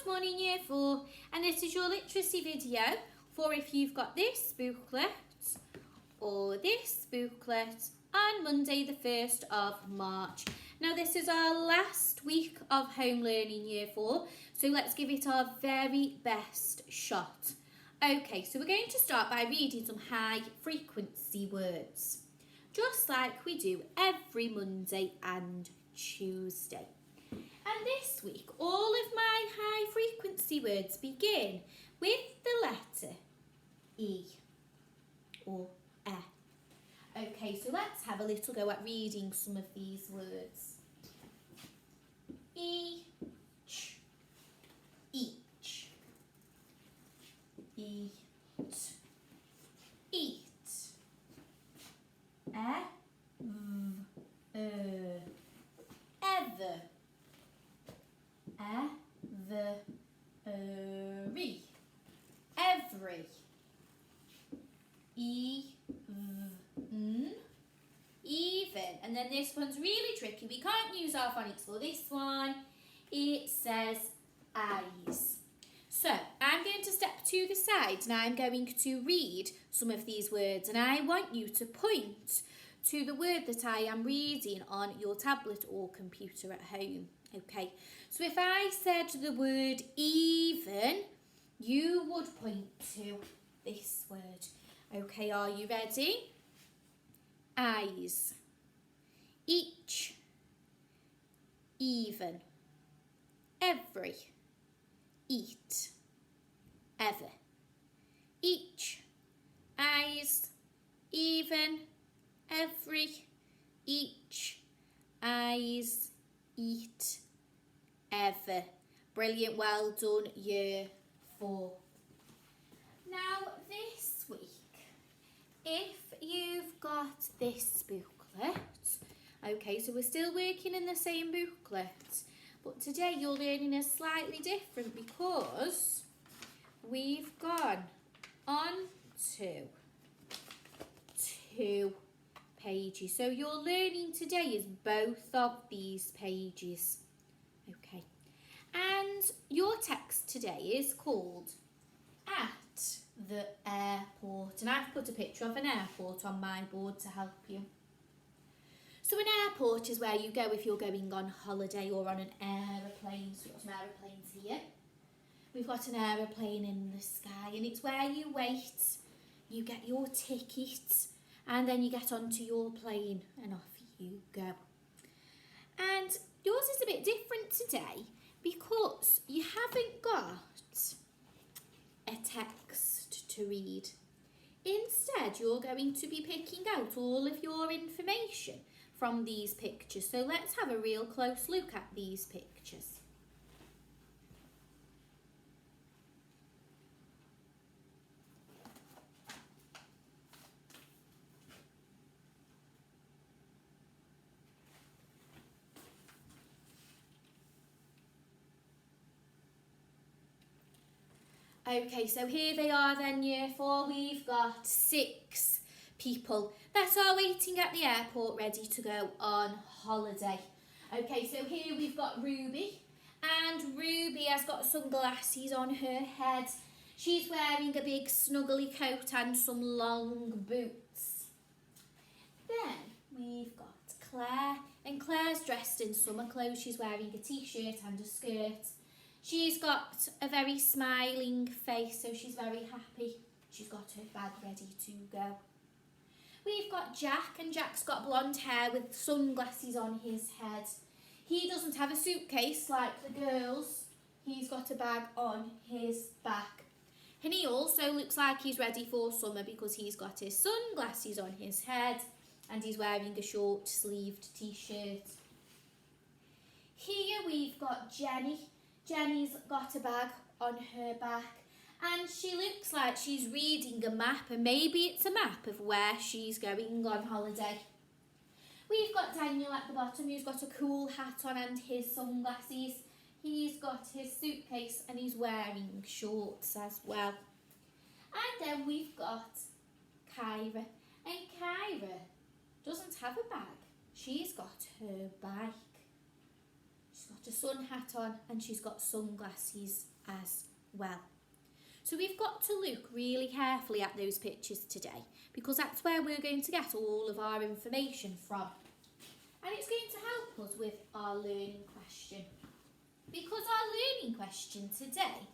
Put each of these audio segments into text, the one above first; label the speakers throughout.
Speaker 1: morning Year 4, and this is your literacy video for if you've got this booklet or this booklet on Monday the 1st of March. Now this is our last week of home learning Year 4, so let's give it our very best shot. Okay, so we're going to start by reading some high frequency words, just like we do every Monday and Tuesday. And this week, all of my high frequency words begin with the letter E or E. Okay, so let's have a little go at reading some of these words. Each, each, eat, eat, ever, every, every, even, and then this one's really tricky. We can't use our phonics for this one. It says eyes. So I'm going to step to the side and I'm going to read some of these words, and I want you to point to the word that I am reading on your tablet or computer at home. Okay, so if I said the word even, you would point to this word. Okay, are you ready? Eyes, each, even, every, eat, ever, each, eyes, even, every, each, eyes, eat, ever. Brilliant, well done, Year 4. Now this week, if you've got this booklet, okay, so we're still working in the same booklet, but today you're learning is slightly different because we've gone on to 2 pages. So your learning today is both of these pages. Okay. And your text today is called At the Airport. And I've put a picture of an airport on my board to help you. So an airport is where you go if you're going on holiday or on an aeroplane. So we've got some aeroplanes here. We've got an aeroplane in the sky, and it's where you wait. You get your ticket and then you get onto your plane and off you go. And yours is a bit different today because you haven't got a text to read. Instead, you're going to be picking out all of your information from these pictures. So let's have a real close look at these pictures. Okay, so here they are then, Year 4. We've got 6 people that are waiting at the airport ready to go on holiday. Okay, so here we've got Ruby, and Ruby has got sunglasses on her head. She's wearing a big snuggly coat and some long boots. Then we've got Claire, and Claire's dressed in summer clothes. She's wearing a t-shirt and a skirt. She's got a very smiling face, so she's very happy. She's got her bag ready to go. We've got Jack, and Jack's got blonde hair with sunglasses on his head. He doesn't have a suitcase like the girls. He's got a bag on his back. And he also looks like he's ready for summer because he's got his sunglasses on his head and he's wearing a short-sleeved t-shirt. Here we've got Jenny. Jenny's got a bag on her back and she looks like she's reading a map, and maybe it's a map of where she's going on holiday. We've got Daniel at the bottom, who's got a cool hat on and his sunglasses. He's got his suitcase and he's wearing shorts as well. And then we've got Kyra, and Kyra doesn't have a bag. She's got her bike. She's got a sun hat on and she's got sunglasses as well. So we've got to look really carefully at those pictures today, because that's where we're going to get all of our information from. And it's going to help us with our learning question. Because our learning question today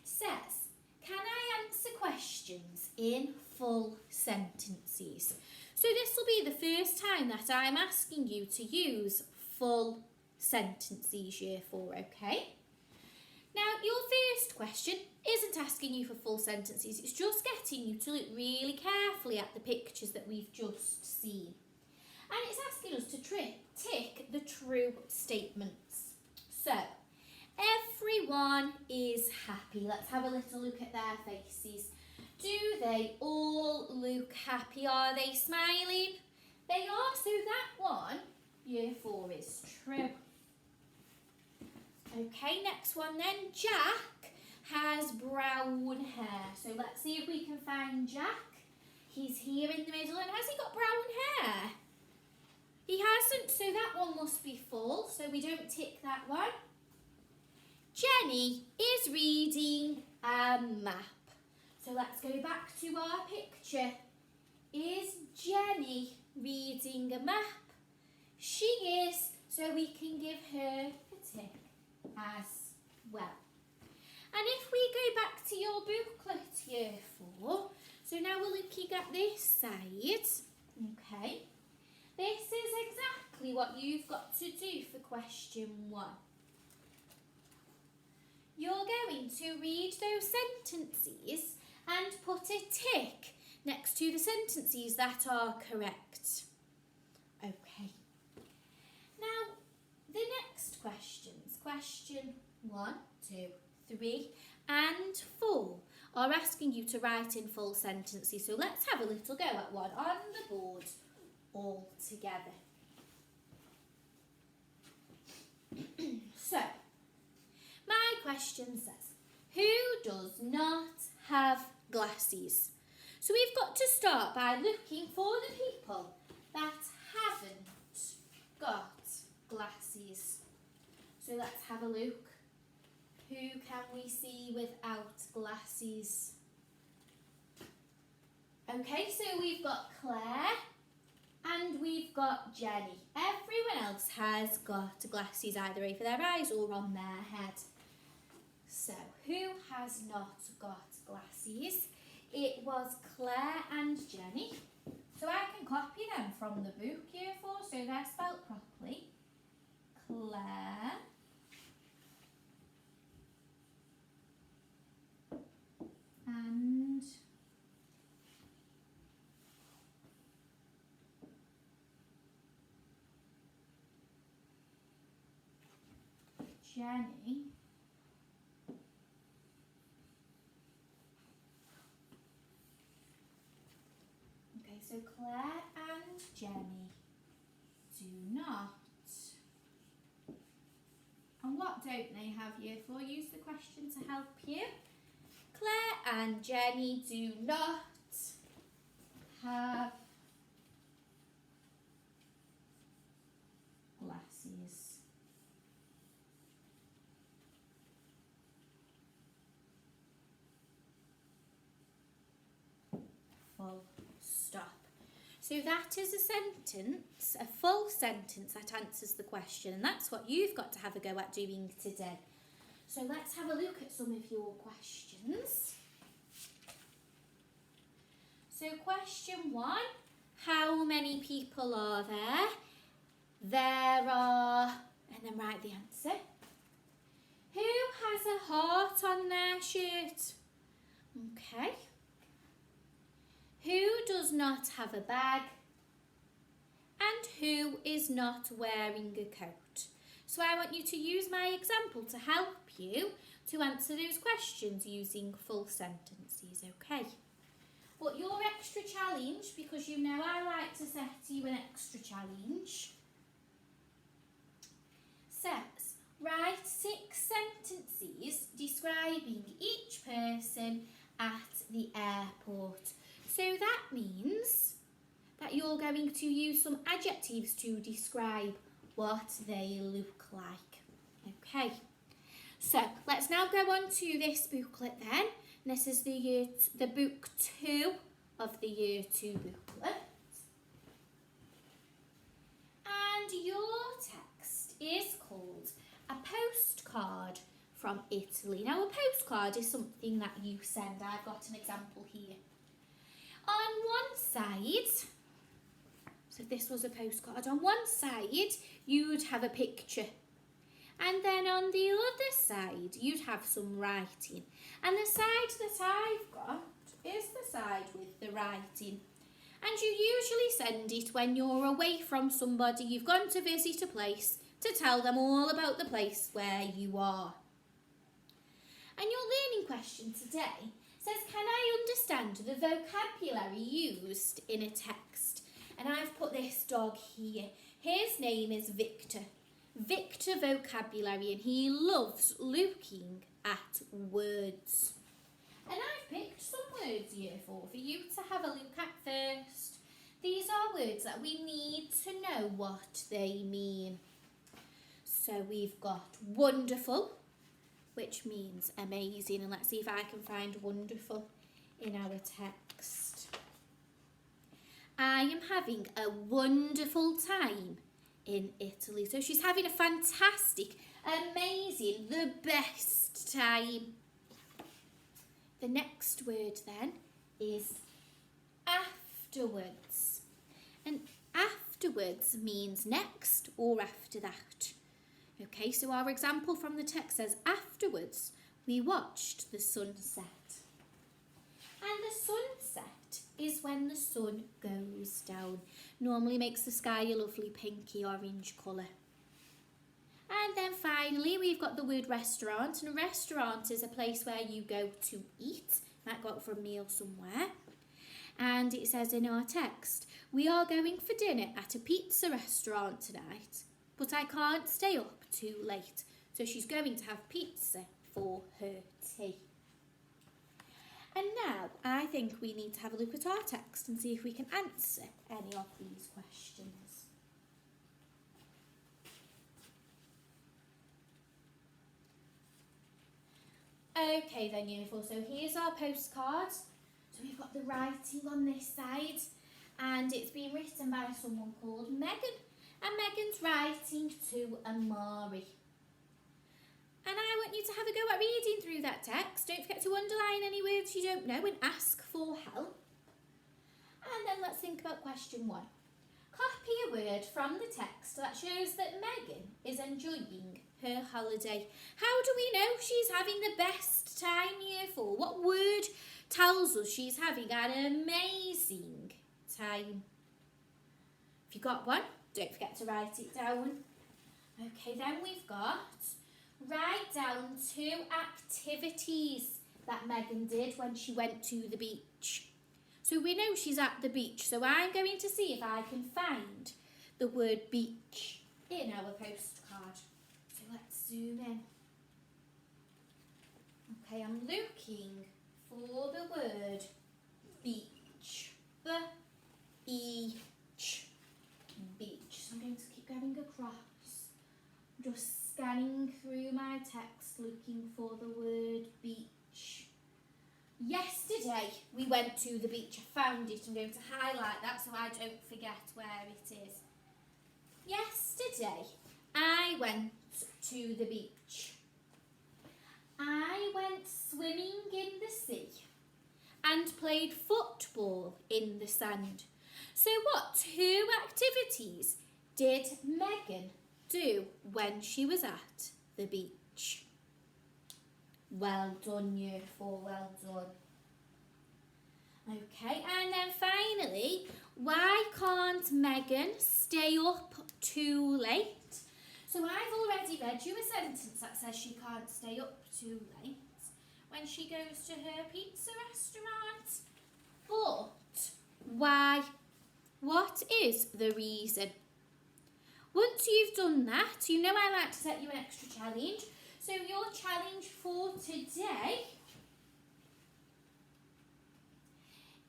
Speaker 1: says, can I answer questions in full sentences? So this will be the first time that I'm asking you to use full sentences, year 4, okay? Now, your first question isn't asking you for full sentences, it's just getting you to look really carefully at the pictures that we've just seen. And it's asking us to tick the true statements. So, everyone is happy. Let's have a little look at their faces. Do they all look happy? Are they smiling? They are, so that one, year 4, is true. Okay, next one then. Jack has brown hair. So let's see if we can find Jack. He's here in the middle, and has he got brown hair? He hasn't, so that one must be full, so we don't tick that one. Jenny is reading a map. So let's go back to our picture. Is Jenny reading a map? She is, so we can give her a tick as well. And if we go back to your booklet, year 4, so now we're looking at this side, okay? This is exactly what you've got to do for question 1. You're going to read those sentences and put a tick next to the sentences that are correct. Okay. Now, the next questions, question 1, 2, 3 and 4 are asking you to write in full sentences. So let's have a little go at one on the board all together. So, my question says, who does not have glasses? So we've got to start by looking for the people that haven't got glasses. So let's have a look. Who can we see without glasses? Okay, so we've got Claire and we've got Jenny. Everyone else has got glasses either over their eyes or on their head. So, who has not got glasses? It was Claire and Jenny. So I can copy them from the book, year 4, so they're spelt properly. Claire and Jenny. Okay, so Claire and Jenny do not. And what don't they have, year 4? Use the question to help you. Claire and Jenny do not have glasses. Full stop. So that is a sentence, a full sentence that answers the question, and that's what you've got to have a go at doing today. So let's have a look at some of your questions. So question 1, how many people are there? There are, and then write the answer. Who has a heart on their shirt? Okay. Who does not have a bag? And who is not wearing a coat? So I want you to use my example to help you to answer those questions using full sentences, okay? But your extra challenge, because you know I like to set you an extra challenge, says write 6 sentences describing each person at the airport. So that means that you're going to use some adjectives to describe what they look like. Okay, So let's now go on to this booklet then. And this is the book 2 of the Year 2 booklet. And your text is called A Postcard from Italy. Now a postcard is something that you send. I've got an example here. On one side, so this was a postcard, on one side you'd have a picture. And then on the other side, you'd have some writing. And the side that I've got is the side with the writing. And you usually send it when you're away from somebody, you've gone to visit a place, to tell them all about the place where you are. And your learning question today says, can I understand the vocabulary used in a text? And I've put this dog here. His name is Victor. Victor vocabulary, and he loves looking at words. And I've picked some words here for you to have a look at first. These are words that we need to know what they mean. So we've got wonderful, which means amazing. And let's see if I can find wonderful in our text. I am having a wonderful time in Italy. So she's having a fantastic, amazing, the best time. The next word then is afterwards. And afterwards means next or after that. Okay, so our example from the text says, afterwards we watched the sunset. And the sunset is when the sun goes down. Normally makes the sky a lovely pinky orange colour. And then finally we've got the word restaurant. And a restaurant is a place where you go to eat. Might go out for a meal somewhere. And it says in our text, we are going for dinner at a pizza restaurant tonight, but I can't stay up too late. So she's going to have pizza for her tea. And now I think we need to have a look at our text and see if we can answer any of these questions. Okay then, Year 4, so here's our postcard. So we've got the writing on this side, and it's been written by someone called Megan. And Megan's writing to Amari. And I want you to have a go at reading through that text. Don't forget to underline any words you don't know and ask for help. And then let's think about question 1. Copy a word from the text that shows that Megan is enjoying her holiday. How do we know she's having the best time, Year 4? What word tells us she's having an amazing time? If you got one, don't forget to write it down. Okay, then we've got write down 2 activities that Megan did when she went to the beach. So we know she's at the beach, so I'm going to see if I can find the word beach in our postcard. So let's zoom in. Okay, I'm looking for the word beach. B-E-Ch. Beach. So I'm going to keep going across. I'm just scanning through my text looking for the word beach. Yesterday we went to the beach. I found it. I'm going to highlight that so I don't forget where it is. Yesterday I went to the beach. I went swimming in the sea and played football in the sand. So what 2 activities did Megan do when she was at the beach? Well done, Year 4, well done. Okay, and then finally, why can't Megan stay up too late? So I've already read you a sentence that says she can't stay up too late when she goes to her pizza restaurant. But why? What is the reason? Once you've done that, you know I like to set you an extra challenge. So your challenge for today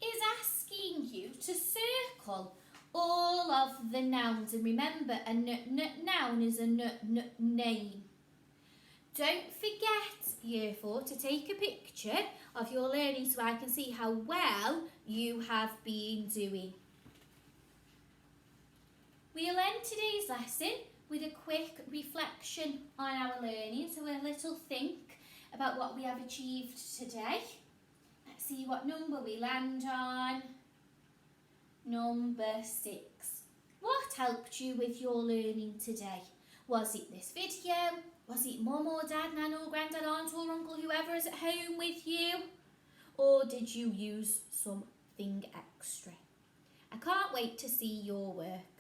Speaker 1: is asking you to circle all of the nouns. And remember, a noun is a name. don't forget, Year 4, to take a picture of your learning so I can see how well you have been doing. We'll end today's lesson with a quick reflection on our learning, so a little think about what we have achieved today. Let's see what number we land on. Number 6. What helped you with your learning today? Was it this video? Was it mum or dad, nan or granddad, aunt or uncle, whoever is at home with you? Or did you use something extra? I can't wait to see your work.